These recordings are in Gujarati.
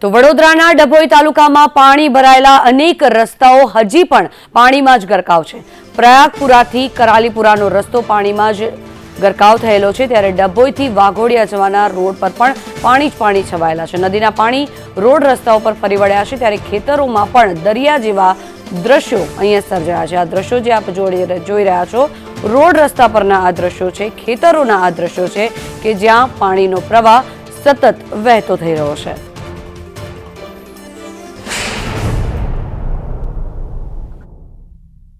તો વડોદરાના ડભોઈ તાલુકામાં પાણી ભરાયેલા અનેક રસ્તાઓ હજી પણ પાણીમાં જ ગરકાવ છે। પ્રયાગપુરાથી કરાલીપુરાનો રસ્તો પાણીમાં જ ગરકાવ થયેલો છે, ત્યારે ડભોઈથી વાઘોડિયા જવાના રોડ પર પણ પાણી જ પાણી છવાયેલા છે। નદીના પાણી રોડ રસ્તાઓ પર ફરી વળ્યા છે, ત્યારે ખેતરોમાં પણ દરિયા જેવા દ્રશ્યો અહીંયા સર્જાયા છે। આ દ્રશ્યો જે આપ જોઈ રહ્યા છો, રોડ રસ્તા પરના આ દ્રશ્યો છે, ખેતરોના આ દ્રશ્યો છે કે જ્યાં પાણીનો પ્રવાહ સતત વહેતો થઈ રહ્યો છે।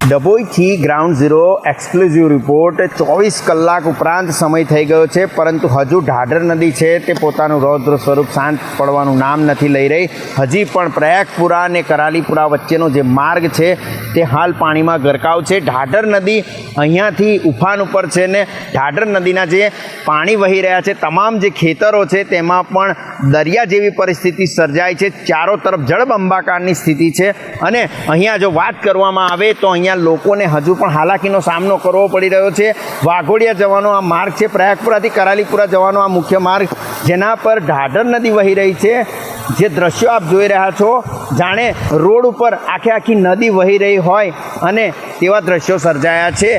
ડભોઈથી ગ્રાઉન્ડ ઝીરો એક્સક્લુઝિવ રિપોર્ટ। 24 કલાક ઉપરાંત સમય થઈ ગયો છે, પરંતુ હજુ ઢાઢર નદી છે તે પોતાનું રૌદ્ર સ્વરૂપ શાંત પડવાનું નામ નથી લઈ રહી। હજી પણ પ્રયાગપુરા અને કરાલીપુરા વચ્ચેનો જે માર્ગ છે તે હાલ પાણીમાં ગરકાવ છે। ઢાઢર નદી અહીંયાથી ઉફાન ઉપર છે ને ઢાઢર નદીના જે પાણી વહી રહ્યા છે, તમામ જે ખેતરો છે તેમાં પણ દરિયા જેવી પરિસ્થિતિ સર્જાય છે। ચારો તરફ જળબંબાકારની સ્થિતિ છે અને અહીંયા જો વાત કરવામાં આવે તો અહીંયા લોકોને હજુ પણ હાલાકીનો સામનો કરવો પડી રહ્યો છે। વાઘોડિયા જવાનો આ માર્ગ છે, પ્રયાગપુરાથી કરાલીપુરા જવાનો આ મુખ્ય માર્ગ, જેના પર ઢાઢર નદી વહી રહી છે। જે દ્રશ્યો આપ જોઈ રહ્યા છો, જાણે રોડ ઉપર આખી નદી વહી રહી હોય અને તેવા દ્રશ્યો સર્જાયા છે।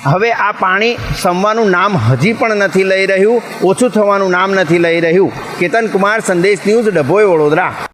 હવે આ પાણી શમવાનું નામ હજી પણ નથી લઈ રહ્યું, ઓછું થવાનું નામ નથી લઈ રહ્યું। કેતન કુમાર, સંદેશ ન્યૂઝ, ડભોઈ, વડોદરા।